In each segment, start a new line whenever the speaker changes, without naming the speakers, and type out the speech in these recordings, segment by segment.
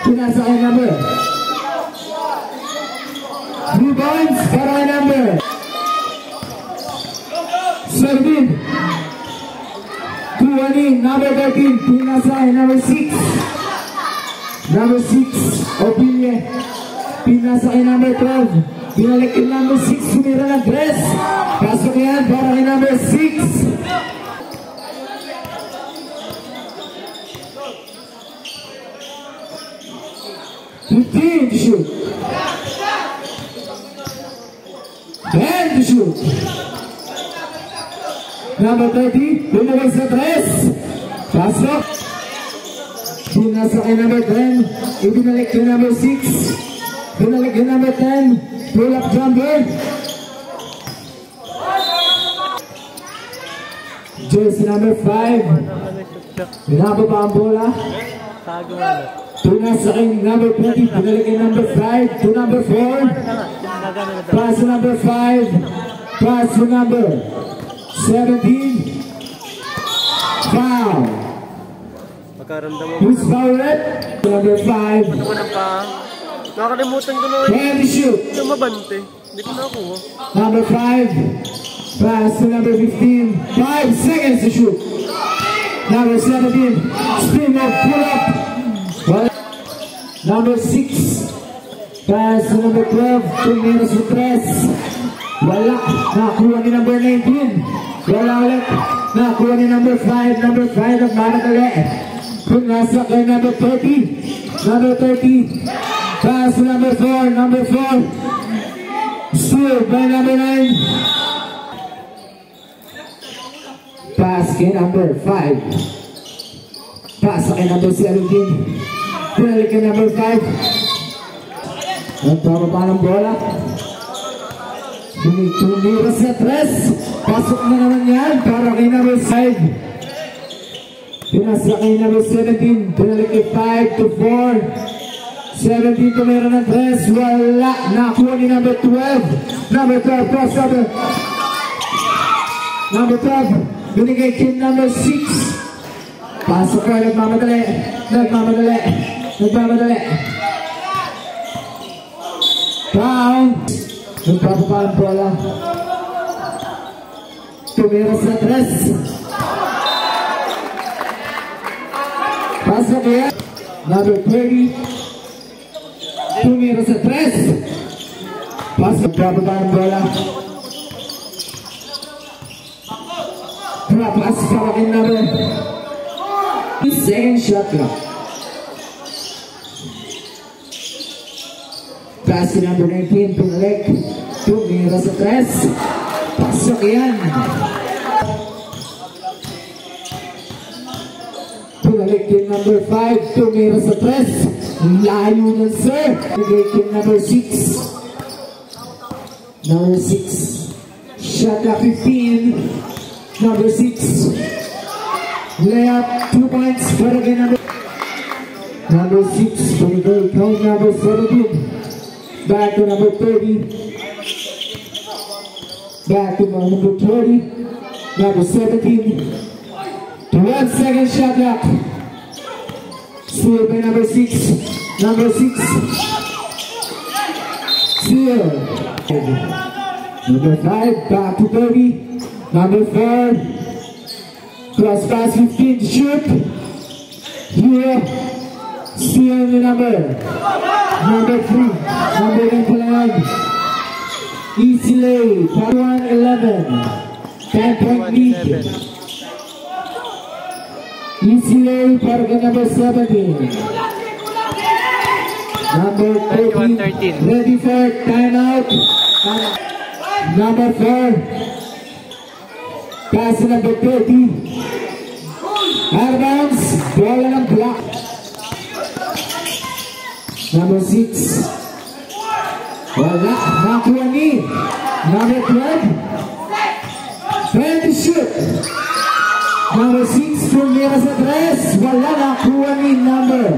Pinasa kay number. Rebounds para kay number 17. Kuhanin, number 13. Pinasa kay number 6. Number 6, Opinye. Pinasa kay number 12. Binalik kay number 6. Sumira ng dress. Pasok yan para kay number 6. To shoot. 10 to shoot. Number 30, lumabas sa 3. Pasok. Pinasa kay number 10. Ibinalik kay number 6. Binalik kay number 10. Pull up jumper. Jersey number 5. Binaba pa ang bola. Pinasa kay number 20, pinalik kay number 5 to number 4. Pass to number 5. Pass to number 17. Foul. Who's foul it? Number 5.
Nakakalimutan ko na
yun. Shoot.
Yung mabante. Hindi ko nakuha.
Number 5. Pass to number 15. 5 seconds to shoot. Number 17. Spin up, pull up. Number 6. Pass to number 12. Tumira sa 3. Wala. Nakuha ni number 19. Wala ulit. Nakuha ni number 5. Number 5 ang maratali. Pinasa kay number 30. Number 30. Pass to number 4. Number 4. Steal by number 9. Pass kay number 5. Pass kay number 17. Pinalik kay number 5. Nagtama pa ng bola. Tumira sa 3. Pasok na naman yan para kay number 5. Pinasa kay number 17. Pinalik kay 5 to 4. 17 tumira ng 3. Wala. Nakuha ni number 12. Number 12. Cross cover. Number 12. Binigay kay number 6. Pasok ka. Nagmamadali. Nagmamadali. Nagmamadali. Down. Nagpapapa ang bola. Tumira sa 3. Pasok yan. Number 30. Tumira sa 3. Pasok. Nagpapapa ang bola. Trapas para kay number. Second shot clock. Pass to number 19, pinalik. Tumira sa 3. Pasok yan. Pinalik kay number 5, tumira sa 3. Layo na sir. Pinalik kay number 6. Number 6. Shot clock 15. Number 6. Layup 2 points para kay number 6. Pinalik kay number 17. Back to number 30. Back to number 20. Number 17. 12 second shot clock. Steal by number 6. Number 6. Steal. Number 5. Back to 30. Number 4. Cross pass 15 to shoot. Here. Steal the number 3. Number 9. Easy lay. 1-11. 10-point lead. Easy lay para kay number 17. Number 13. Ready for timeout. Number 4. Pass number 30. Out of bounds. Bola ng block. Number 6. Wala. Nakuha ni number 12. Trying to shoot. Number 6. Tumira sa 3. Wala. Nakuha ni number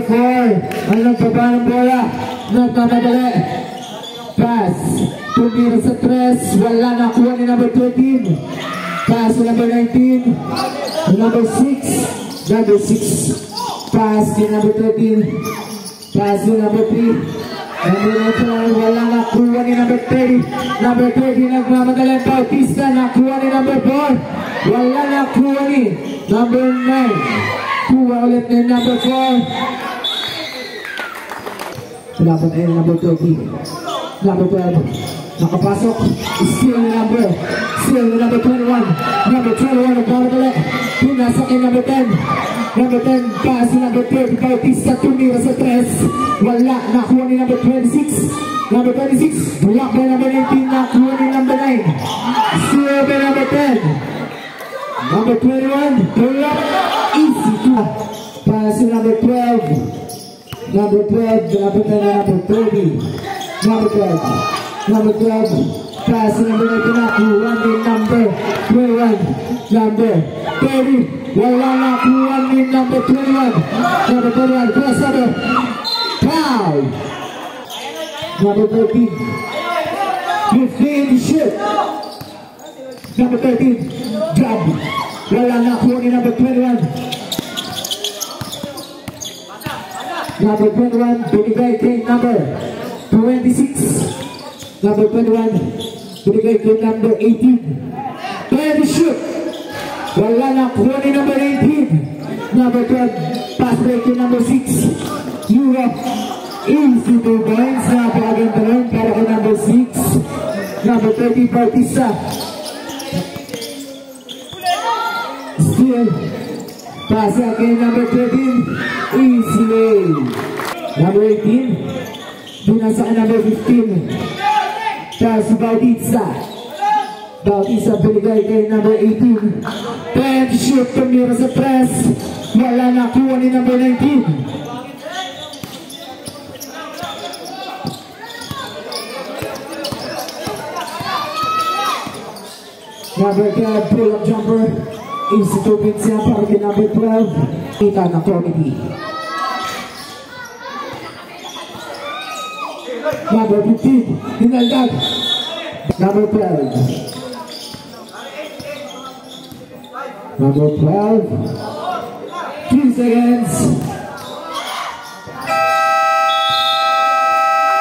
4. Ang nagpapa ng bola. Nagpapadali. Pass to tumira sa tres. Wala nakuha ni number 13. Pass to number 19. Number 6. Number 6. Pass to number 13. Pass to number 3. Number 9. Wala nakuha ni number 30. Number 30 nagmamadali. Bautista nakuha ni number 4. Wala nakuha ni number 9. Kuha ulit ni number 4. Dapat ay number 30. Number 12. Nakapasok. Still the number. Still the number 21. Number 21. Nagmamadali. Pinasak ni number 10. Number 10. Pass ni number 30. Bautista tumira sa 3. Wala. Nakuha ni number 26. Number 26. Block by number 19. Nakuha ni number 9. Still by number 10. Number 21. Block. Easy to. Pass ni number 12. Number 12, number 10, number 30. Number 12. Number 12. Pass number 19 nakuha ni number 21. Number 30. Wala nakuha ni number 21. Number 21. Press number. Foul. Number 13. 15 shoot. Number 13. Grab. Wala nakuha ni number 21. Number 21, binigay kay number 26. Number 21, binigay kay number 18. 20 shoot. Wala na kuha ni number 18. Number 12, pass break kay number 6. Europe, easy to points. Napakaganda rin para kay number 6. Number 30, Bautista. Still. Pass kay number 13. Easily. Number 18. Binasa ka number 15. Pass Bautista. Bautista binigay kay number 18. 10 shoot. Tumira sa press. Wala nakuha ni number 19. Number 12. Pull-up jumper. Easy to beat siya para kay number 12. Kita na comedy. Number 15. Hinaldag. Number 12. Number 12. 3 seconds.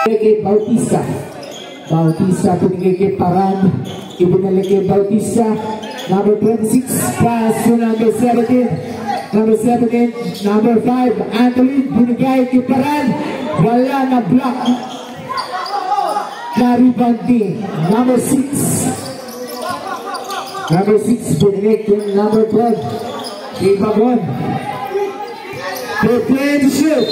Kay Bautista. Bautista pinigay kay Paran. Ibinalik kay Bautista. Number 26, pass to number 17. Number 17, number 5, Anthony, binigay kay Paran. Wala na block. Garibaldi, number 6. Number 6, binigay kay number 12. Kay Babon. Prepare to shoot.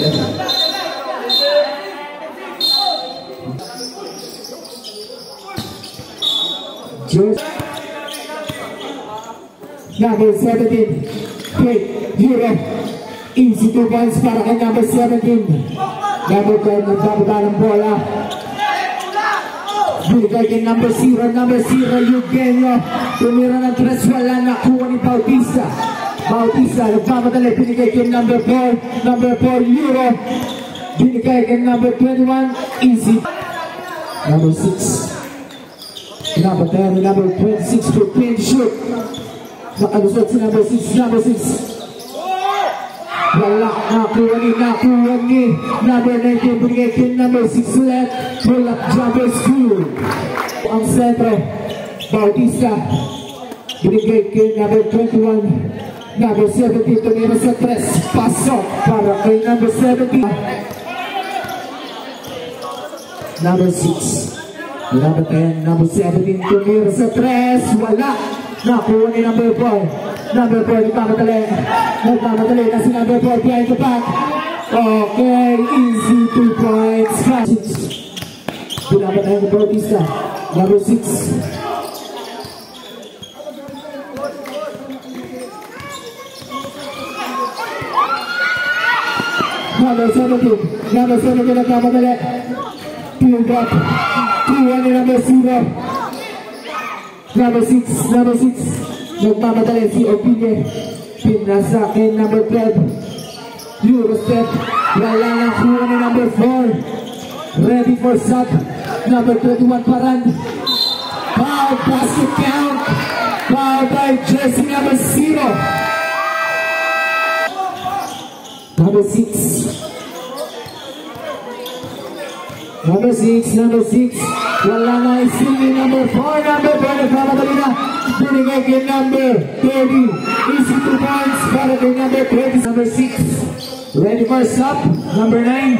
Number 17, Kate Europe. Easy 2 points para kay number 17. Number 10, nagbababa ng bola. Binigay kay number 0, Eugenio. Tumira ng 3, wala nakuha ni Bautista. Bautista, nagpapadali, binigay kay number 4, Europe. Binigay kay number 21, Easy. Number 6. Number 10, number 26, prepare to shoot. Nakalusot si number 6. Wala nakuha ni number 19. Binigay kay number 6 ulit. Pull up jumper school. Ang sentro, Bautista. Binigay kay number 21. Number 17 tumira sa 3. Pasok para kay number 17. Number 6. Number 10, number 17 tumira sa 3. Wala. Nakuha ni number 4. Number 4, nagmamadali na si number 4 behind the back. Okay, easy 2 points. 6. Pinapatayin ni Bautista. Number 6. Number 17 nagmamadali. Field drop. Kuha ni number 0. Number 6, nagmamadali si Opine. Pinasa kay number 12. Eurostep. Wala na kuha ni number 4. Ready for shot. Number 21, Paran. Foul, basket count. Foul by jersey number 0. Number 6. Number 6. Wala na isili. Number 4. Number 4. Nagpapadali na. Binigay kay number 30. Easy 2 points para kay number 20. Number 6. Ready for stop. Number 9.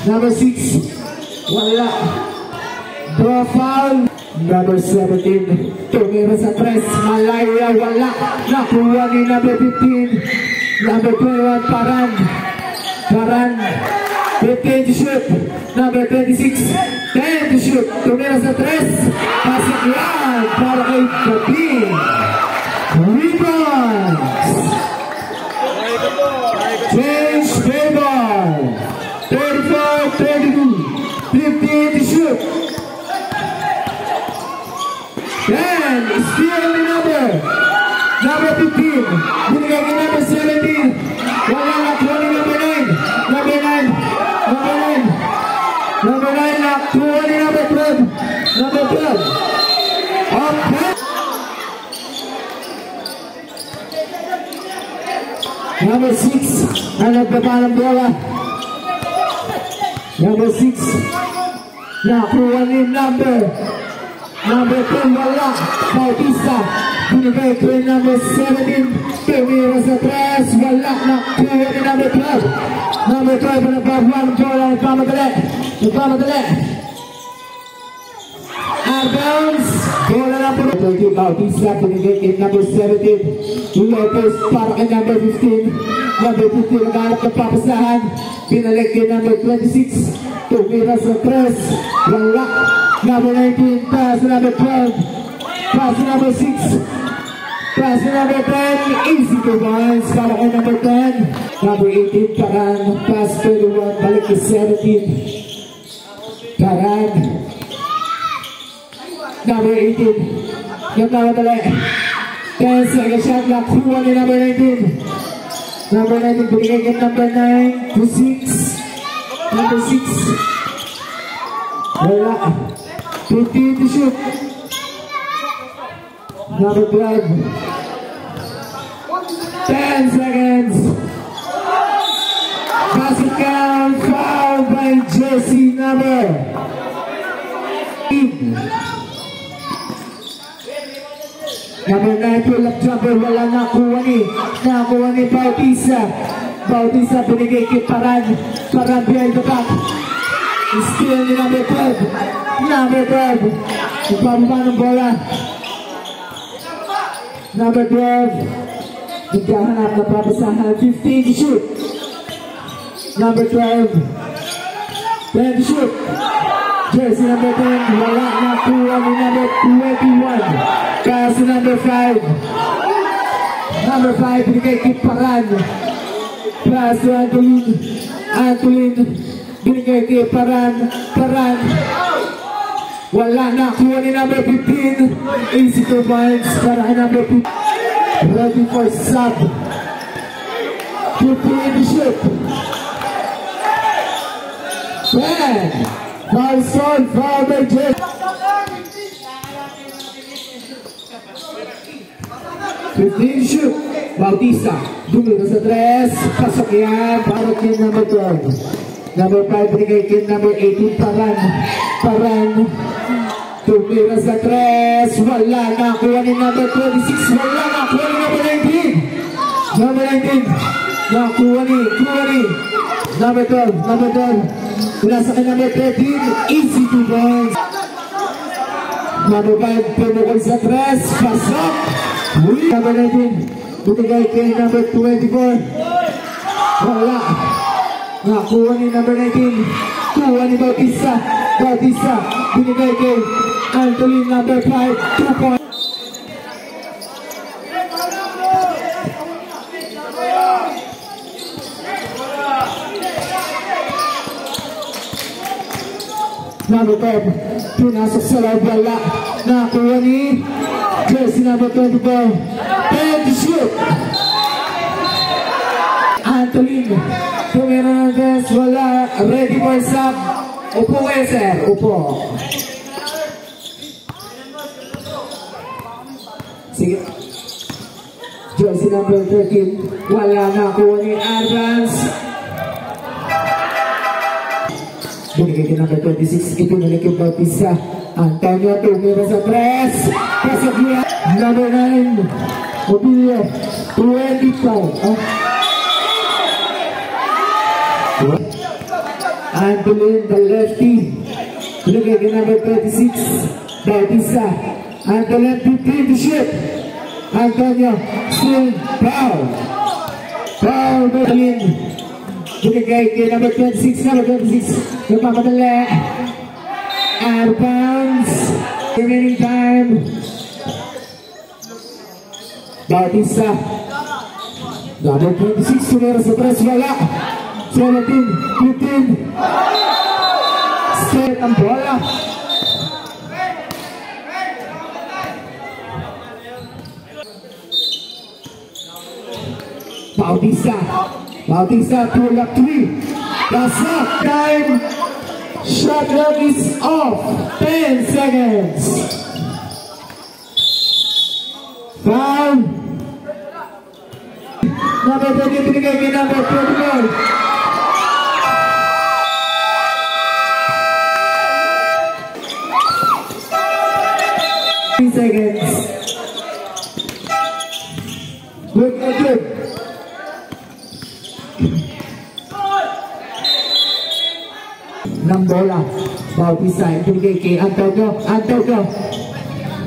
Number 6. Wala. Draw foul. Number 17. Tumira sa 3. Malaya. Wala. Nakuha ni number 15. Number 21. Paran. 15 to shoot. Number 26. 10 to shoot. Tumira sa 3. Pasok yan para kay Kapin. Rebounds. Change favor. 34-32. 15 to shoot. 10. Steal the number. Number 15. Binigay kay number 17. Wala na 20 number 9. Number 9. Number 9 na 20 number 12. Number 12. Okay. Number 6. Ang nagbaba ng bola. Number 6. Nakuha ni number 10. Wala. Bautista. Binigay ko yung number 17. Tumira sa 3. Wala. Nakuha ni number 12. Number 12 ang nagbaba ng bola. Nagpamadali. Out of bounds. Bola na po. Bautista. Binigay kay number 17. Lopez para kay number 15. Number 15 naghanap ng papasahan. Pinalik kay number 26. Tumira sa 3. Wala. Number 19. Pass to number 12. Pass to number 6. Pass to number 10. Easy to bounce para kay number 10. Number 18. Paran. Pass 31. Balik kay 17. Paran. Number 18. Nagmamadali. 10 second shot. Nakuha ni number 19. Number 19. Binigay kay number 9 to 6. Number 6. Wala. 15 to shoot. Number 12. 10 seconds. Basket count. Foul by jersey number 8. Number 9 pull-up jumper. Wala nakuha ni Bautista. Bautista binigay kay Paran. Paran behind the back. Steal ni number 12. Number 12. Nagpababa ng bola. Number 12. Nagkahanap na papasahan. 15 to shoot. Number 12. 10 to shoot. Jersey number 10. Wala nakuha ni number 21. Pass to number 5. Number 5. Binigay kay Paran. Pass to Antolin. Binigay kay Paran. Wala nakuha ni number 15. Easy to bounce para kay number 15. Ready for sub. 15 to shoot. 10. Foul stall. Foul by Jay. 15 to shoot. Bautista. Dumino sa 3. Pasok yan. Para kay number 12. Number 5. Binigay kay number 18. Paran. Tumira sa 3. Wala nakuha ni number 26. Wala nakuha ni number 19. Number 19. Nakuha ni. Number 12. Wala sa kay number 13. Easy to bounce. Number 5. Pinukol sa 3. Pasok. Number 19. Binigay kay number 24. Wala. Nakuha ni number 19. Kuha ni Bautista. Binigay kay Antolin number 5. 2 points. Number 5. Pinasok sa loob. Wala. Nakuha ni jersey number 24. 10 to shoot. Antolin. Tumira ng dress. Wala. Ready for sub. Upo kayo, sir. Upo. Sige. Jersey number 13. Wala na kuha ni Advance. Binigay din number 26. Ipinalik yung Bautista. Antonio tumira sa press. Pasok niya. Number 9. Mobilio. 25. Antolin, the lefty. Binigay din number 26. Bautista. Antolin, 15 to shoot. Antonio, still foul. Foul, Antolin. Binigay kay number 26, number 26. Nagpapadali. Out of bounds. Remaining time. Bautista. Number 26, tumira sa press, wala. 17, 15. Straight ang bola. Bautista. Bautista, pull up 3. That's up. Time. Shot clock is off. 10 seconds. Foul. Number 30, binigay kay number 24. Seconds. Good, good. Ng bola. Bautista, ibigay kay Antonio. Antonio.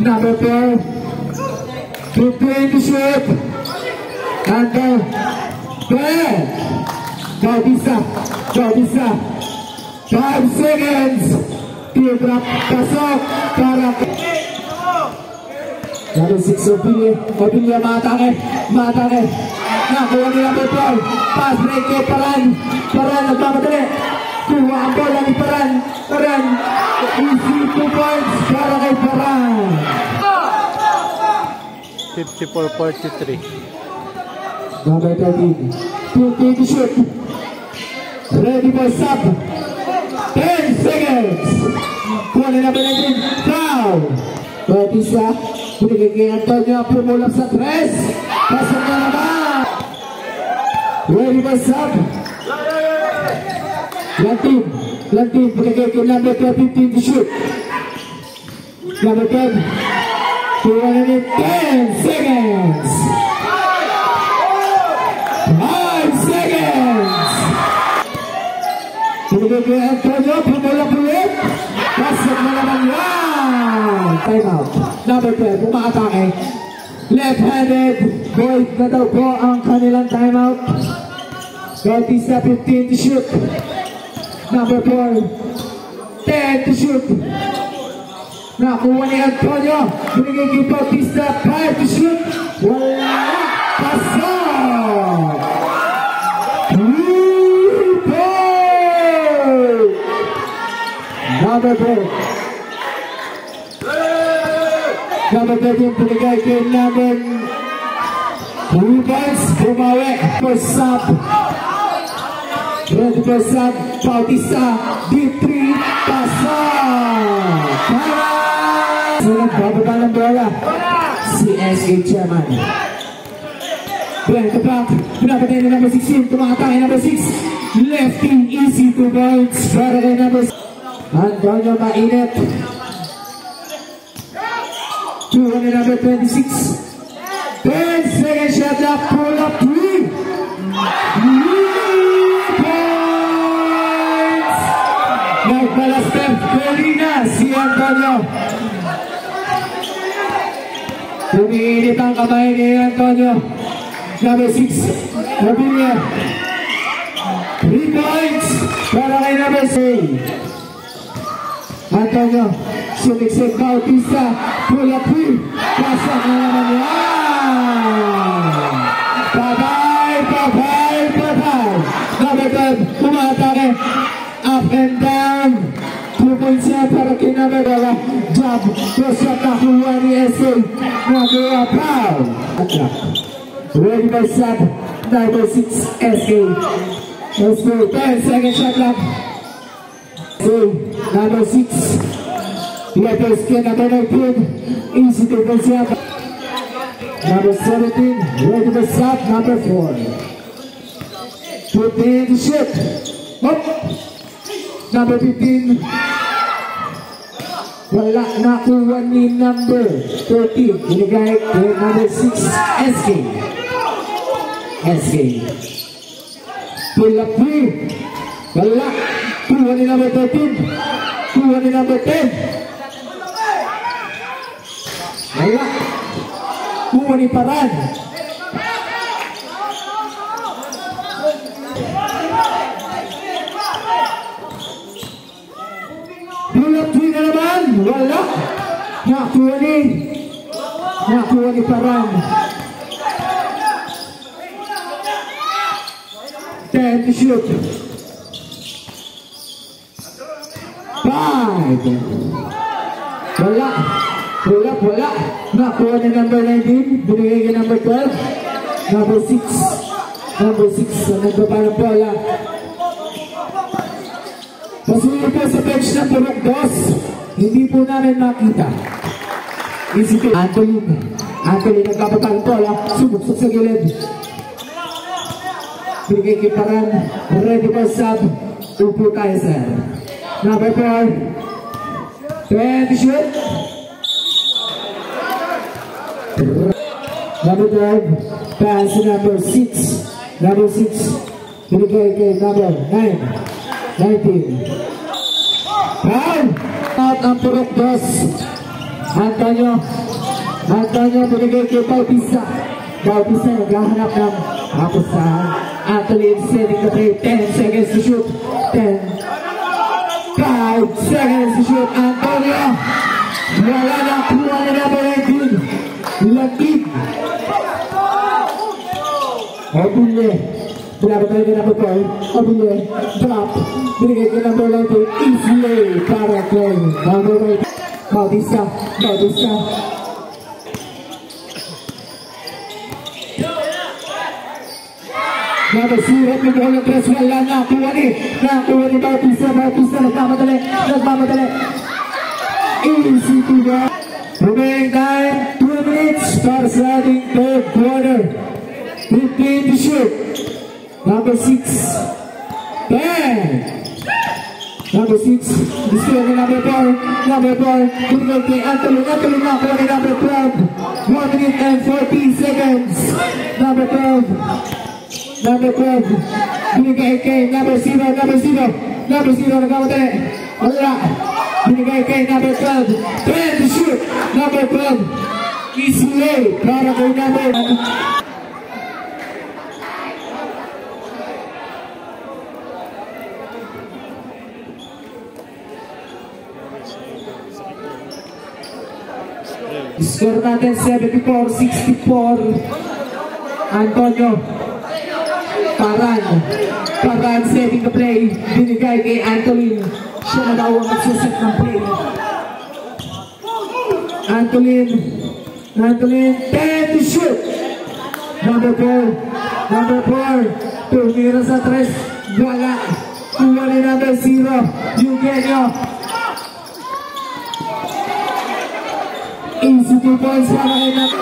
Number 4. 15 to shoot. Antonio. Bad. Bautista. Bautista. 5 seconds. Tira. Pasok. Para. Number 6, Opilia. Opilia, matake. Matake. Nakuha nila number 12. Pass break kay Paran. Paran, nagmamadali. Kuha ang bola ni Paran. Paran. Easy 2 points para kay Paran.
54-43.
Number 13. 15 to shoot. Ready for sub. 10 seconds. Kuha nila number 19. Foul. Bautista. Binigay kay Antonio. Pumulap sa 3. Pasok na naman. Ready for sub. Lantin, binigay kay number 15 to shoot. Number 10, 10 seconds. 5 seconds. Binigay kay Antonio, pumulap ulit. Pasok na naman lang. Time out. Number 12, umaatake. Left-handed. Void na daw po ang kanilang timeout. Bautista, 15 to shoot. Number 4, 10 to shoot. Nakuha ni Antonio. Binigay kay Bautista, 5 to shoot. Wala. Pasok. 3 point. Number 4. Number 13, binigay kay number 3 points. Bumawi. First sub. Ready for sub. Bautista. D3. Pasok. So nagbababa ng bola. CSA chairman. Behind the back. Pinapatay na number 16. Tumakatay number 6. Lefty. Easy 2 points. Para kay number 6. Antonio mainit. 2 on number 26. 10 second shot up. Pull up 3. 3 points. Nagpala Steph Curry na si Antonio. Umiinit ang kamay ni Antonio. Number 6. Mobilio. 3 points. Para kay number 6. Antonio. Sumiksik Bautista. Pull up 3. Pasok na naman yan. Patay. Number 10. Umatake. Up and down. 2 points yan para kinamagala. Jump. Cross-up na kuha ni SA. Nagawa foul. Ready by sub. Number 6 SA. Let's go. 10 second shot clock. So, number 6. Letters K, number 19. Easy to go up. Number 17. Ready to stop. Number 4. Put in the shoot. Up. Number 15. Wala nakuha ni number 13. Binigay kay number 6. SK. SK. Pull up 3. Wala. Kuha ni number 13. Kuha ni number 10. Wala. Kuha ni Paran. Pull up 3 na naman. Wala. Nakuha ni Paran. 10 to shoot. 5. Wala. Wala. Nakuha ni number 19. Binigay kay number 12. Number 6. Number 6. Nagbaba ng bola. Pasuloy po sa bench ng Purok Dos. Hindi po namin makita. Isipin. Anthony nagbababa ng bola. Sumuksak sa gilid. Binigay kay Paran. Ready for sub. Upo tayo, sir. Number 4. 20 shoot. Number 12. Pass to number 6. Number 6. Binigay kay number 9. 19. Foul. Out ang Purok Dos. Antonio binigay kay Bautista. Bautista naghahanap ng apusahan. Athlete setting the play. 10 seconds to shoot. 10. 5 seconds to shoot. Antonio. Wala na kuha ni number 19. Lagig. Obule. Pinabot tayo kay number 12. Obule. Drop. Binigay kay number 19. Easily para kay number 19. Bautista. Number 0, pinagawal ng 3, wala nakuha ni Bautista, nagmamadali, easy to go. Remaining time, 2 minutes, para sa ating third quarter. 15 to shoot. Number 6, 10. Number 6, display ni number 4, binigay kay Anthony nakuha ni number 12. 1 minute and 40 seconds. Number 12, binigay kay number 0, nagkamatali. Wala. Binigay kay number 12. 10 to shoot. Number 12. Easy lay para kay number 1. Score natin 74-64. Antonio. Paran setting the play. Binigay kay Antolin. Siya na daw ang magsaset ng play. Antolin 10 to shoot. Number 4 tumira sa 3. Wala. Kuha ni number 0 Eugenio. Easy 2 points para kay number.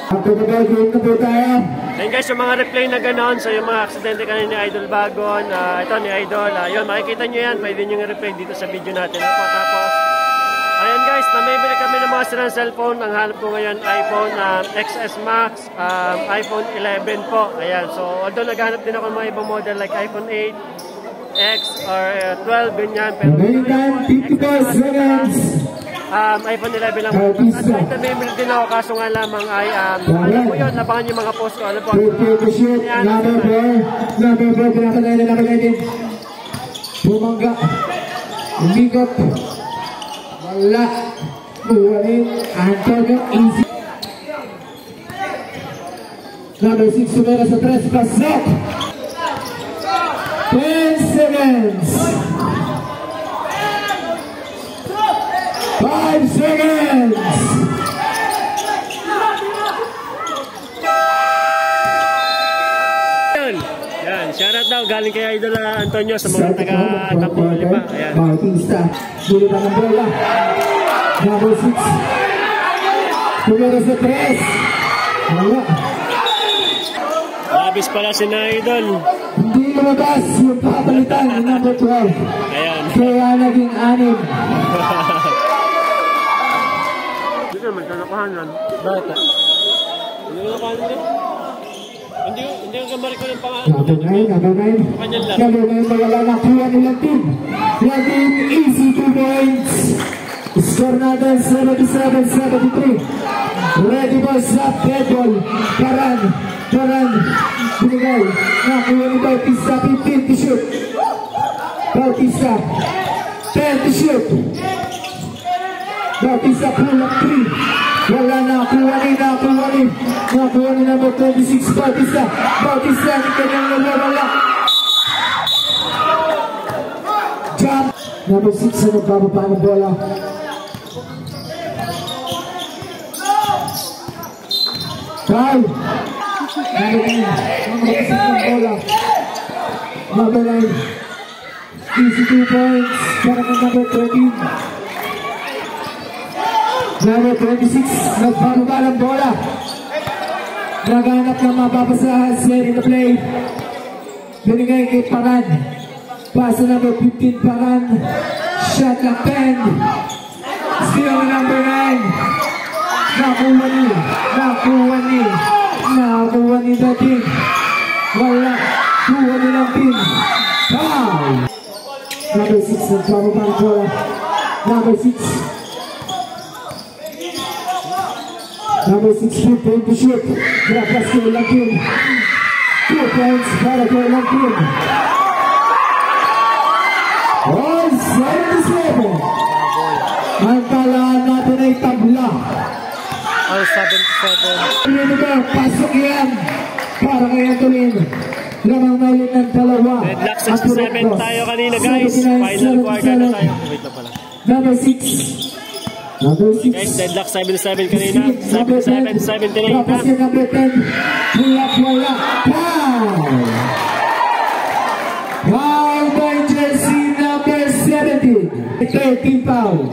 After the ball game na po tayo.
Then guys, yung mga replay na gano'n, so yung mga aksidente kanina ni Idol Bagon, ito ni Idol, yun, makikita nyo yan, pwede nyo yung replay dito sa video natin. Tapos, ayan guys, namibili kami ng mga sirang cellphone. Ang hanap ko ngayon, iPhone XS Max, iPhone 11 po. Ayan, so although naghanap din ako ng mga ibang model like iPhone 8, X or 12, ganyan. Pero iPhone 11 lang po. At kahit namimili din ako, kaso nga lamang ay, alam mo yun, nabangan yung mga post ko. Ano po?
Number 4, pinapatay na number 19. Bumangga. Umikot. Wala. Uwanin. Antonio. Easy. Number 6, sumera sa 3. Pasok. 10 seconds. 5 seconds.
Yan, shoutout daw. galing kay Idol Antonio sa mga taga-Tampulo pa. Ayan.
Bautista. Sulit ang bola. Number 6. Numero 3. Wala.
Labis pala si na Idol.
Hindi lumabas yung papalitan ng number 12.
Ayan.
Kaya naging 6.
Hindi ka magkakapahanan. Bakit? Hindi ka nakapahanan eh. Hindi ka gamari ko ng pangalan.
Number 9. Number 9 wala na kuha nilang team. Yung team easy 2 points. Score natin 77-73. Ready for stop, dead ball. Paran. Binigay. Nakuha ni Bautista 15 to shoot. Bautista 10 to shoot. Bautista pull up 3. Wala na, nakuha ni number 26, Bautista. Hindi kanyang wala. Jump. Number 6 na nagbababa ng bola. Five. Number 9. Easy 2 points. Para ng number 13. Number 26. Nagbababa ng bola. Naghanap ng mapapasahan. Set in the play. Binigay kay Paran. Pasa number 15 Paran. Shot na 10. Steal ng number 9. Nakuha ni dating. Wala. Kuha nilang pin. Foul. Number 6 nagbababa ng bola. Number 6. Number 16 to shoot. Grapas ko lang pin. 2 points para ko lang pin. All 77. Ang talaan natin ay tabla.
All 77.
Pasok yan. Para kay Antolin. Lamang maulit ng dalawa.
Deadlock 67 tayo kanina guys. Final quarter na tayo. Wait na pala.
Number 6.
Guys, deadlock 77 kanina. 77-79 na.
Tapos yung number 10. Wala. Foul by jersey number 17. 13 foul.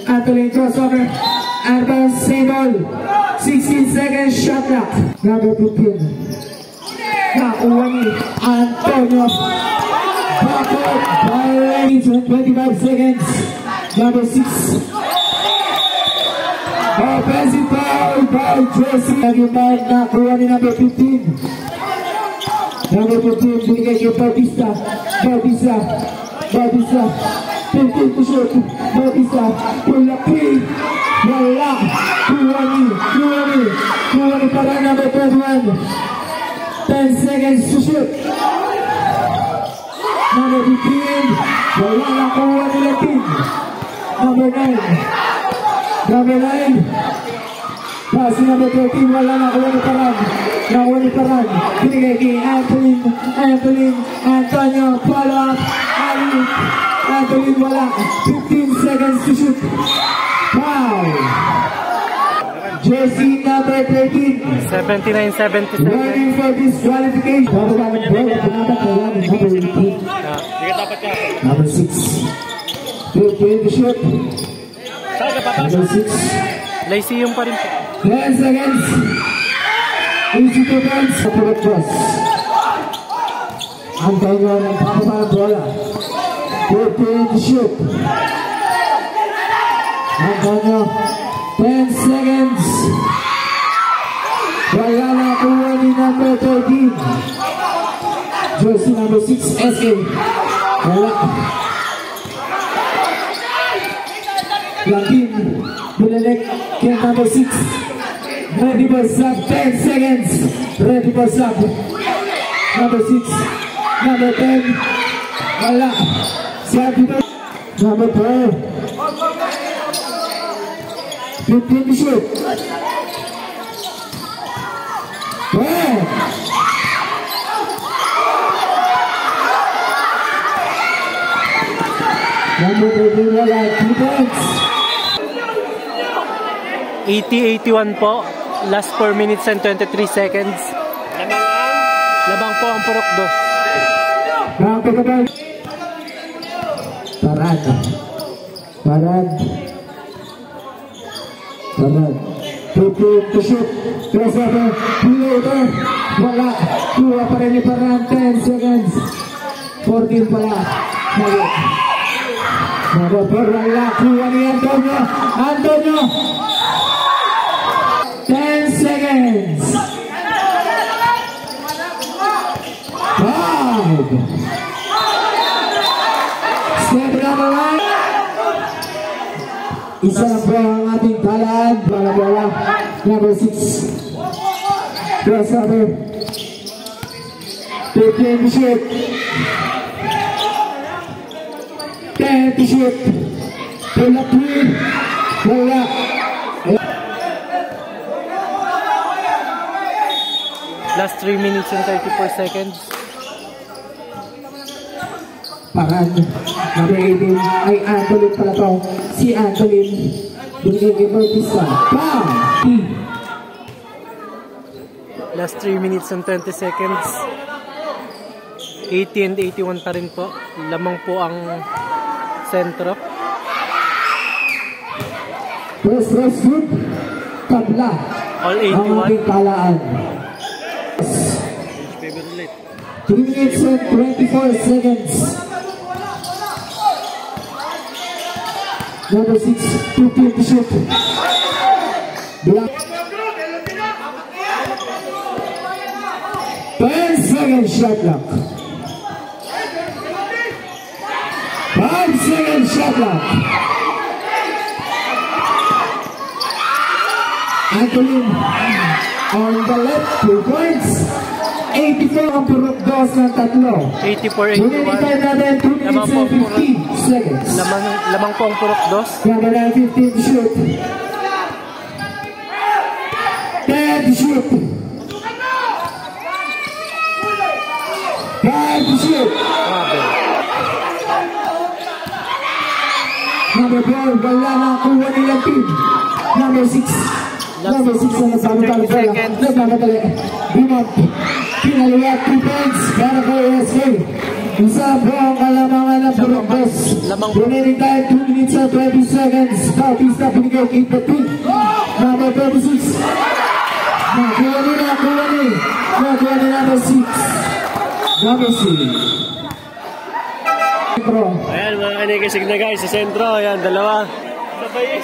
Antolin crossover. Advance same ball. 16 seconds shot clock. Number 15. Nakuha ni Antonio. Backward by Lenny. 25 seconds. Number 6. Offensive foul by Jesse. Nag-imbag nakuha ni number 15. Number 15 binigay kay Bautista. 15 to shoot. Bautista. Pull up 3. Wala. Kuha ni para number 21. 10 seconds to shoot. Number 15. Wala na kuha nila team. Number 9. Pasi number 13. Wala na kuha ni Paran. Binigay kay Antonio. Follow up. Antolin wala. 15 seconds to shoot. Foul. Jersey number 13.
79-77.
Warning for disqualification. Number 6. 15 to shoot. Number 6.
Lyceum pa rin po.
10 seconds. Easy to dance. Kapag cross. Antonio ng papapa ng bola. 15 to shoot. Antonio. 10 seconds. Wala na kuha ni number 13. Jersey number 6, SK. Wala. Latin. Binalik kay number 6. Ready for sub. 10 seconds. Ready for sub. Number 6. Number 10. Wala. Number 12. 15 to shoot. Number 13 wala. 2 points.
80-81 po.
Last 4 minutes and 23 seconds. Labang po ang purok 2.
Parad. To shoot. Press over. Creator. Wala. Kuha pa rin ni Parad. 10 seconds. 14 pala. Mali. Wala. Kuha ni Antonio. 10 seconds. 5. Step down the line. Isa na po ang ating talaan. Bola. Number 6. Press over. 15 to shoot. 10 to shoot. Pull up 3. Bola.
Last 3 minutes and 34 seconds.
Parad. Number 18 ay Antolin pala to. Si Antolin. Binigay kay Bautista.
Last 3 minutes and 20 seconds. 80 and 81 pa rin po. Lamang po ang sentro.
First group. Tabla.
All
ang
81.
ating talaan. 3 minutes and 24 seconds. Number 6, 15 to shoot. Block. 10 seconds shot clock. 5 seconds shot clock. Antolin on the left, 2 points. 84 ang purok 2 ng tatlo.
84, 81.
Binigay natin 2 minutes and 15 seconds.
Lamang po ang purok 2.
Number 15 to shoot. 10 to shoot. 5 to shoot. Number 4, wala na kuha nilang team. Number 6. Number 6 ang nagbabatali. Bimot. Pinaliwat 3 points para ko ASK. Isa po ang kalamangan ng Burgos. Remaining time 2 minutes and 20 seconds. Bautista pinigay keep the team. Number 36. Nakuha ni number 6. Number 6.
Ayan mga kanigisig na guys sa sentro. Ayan, dalawa. Sabay.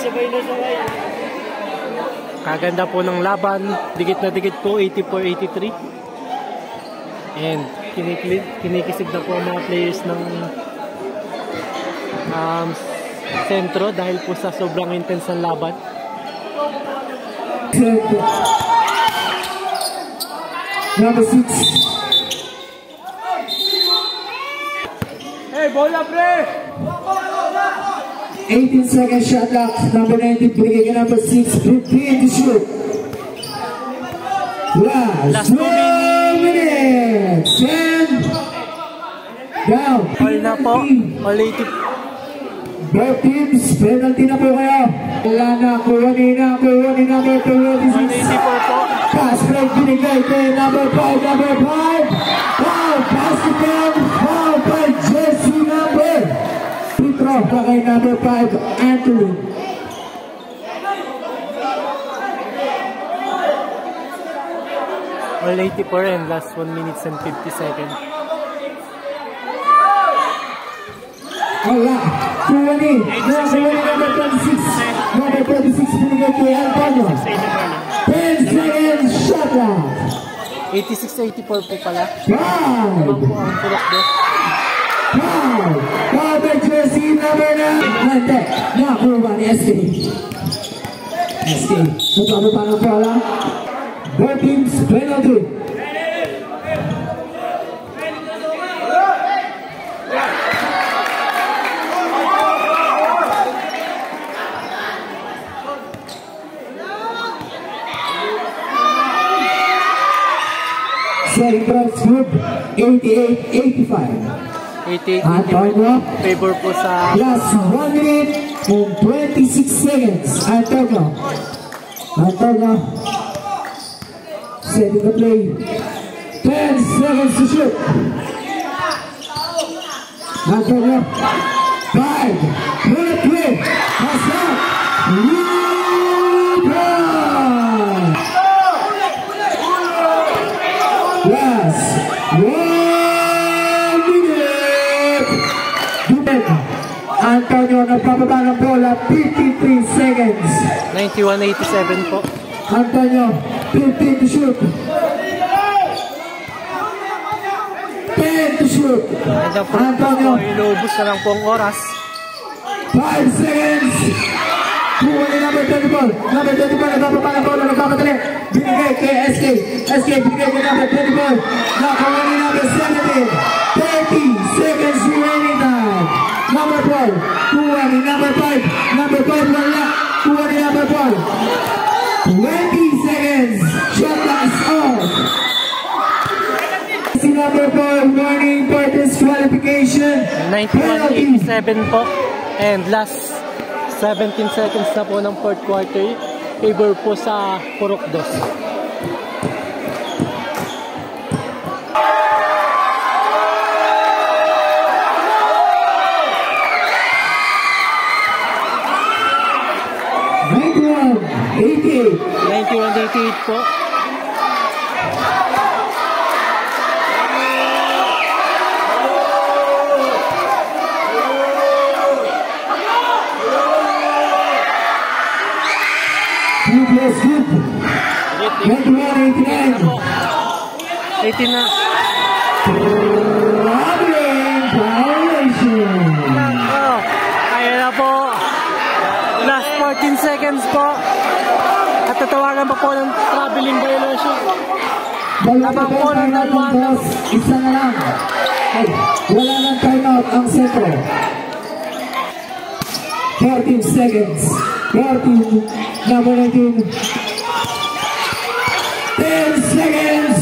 Kaganda po ng laban. Dikit na dikit po, 84-83. And kinikisig na po ang mga players ng sentro dahil po sa sobrang intense ng laban.
Number 6.
Hey, bola pre!
18 seconds shot clock. Number 19 pinigay kay number 6. 15 to shoot. Last 2 minutes. 10 down.
All na po. All 80.
Both teams, penalty na po kayo. Wala na, kuha ni number 26.
184 po.
Pass break binigay kay number 5. Foul, basketball, foul by Jesse number. Petro pa kay number 5, Anthony.
All 84 and last 1 minutes and 50 seconds.
Wala. Kuha ni number 26. Number 26 binigay kay Antonio. 10 seconds shot clock.
86-84 po pala.
5.
Lamang po ang pulak 2.
Foul by Jesse number 9. Handa. Nakuha ni SK. Nagbago pa ng bola. Both teams penalty. Central Group 88-85.
88
Antonio.
favor po sa
Last 1 minute and 26 seconds. Antonio. Setting the play. 10 seconds to shoot. Antonio. 5, 4, 3. Pass out. LeBron. Last 1 minute. Antonio nagpapaba ng bola. 53 seconds.
91-87 po.
Antonio, 15 to shoot. 10 to shoot.
Medyo po,
Antonio,
ilubos na lang po ang oras.
5 seconds. Kuha ni number 24. Number 24, nagpapapa ng bola, nagpapadali. Binigay kay SK. SK, binigay kay number 24. Nakuha ni number 17. 30 seconds remaining time. Number 4, kuha ni number 5. Number 5, wala. Kuha ni number 4. 20 seconds. Shot clock is off. Si number 4, warning for disqualification.
91-87 po. And last 17 seconds na po ng fourth quarter. Favor po sa Purok Dos.
$91-88.
91-88 po.
Plus good. 91-89.
18 na.
Traveling violation.
Oh, ayan na po. Last 14 seconds po. At tatawagan pa po ng traveling violation.
Lamang po ng boss. Isa na lang. Ay, wala nang timeout ang sentro. 14 seconds. 14. Number 19. 10 seconds.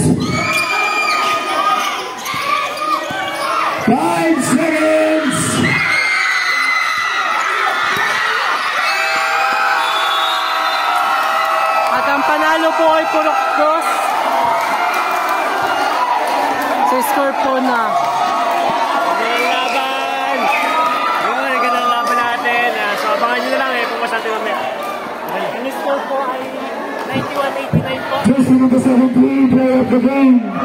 5 seconds.
At ang panalo po ay Purok Dos. Sa score po na
Magandang laban! Yun, magandang laban natin. So, abangan nyo na lang pumas natin mamaya.
ang score po ay 91-89 po.
Just number 17, player of the game.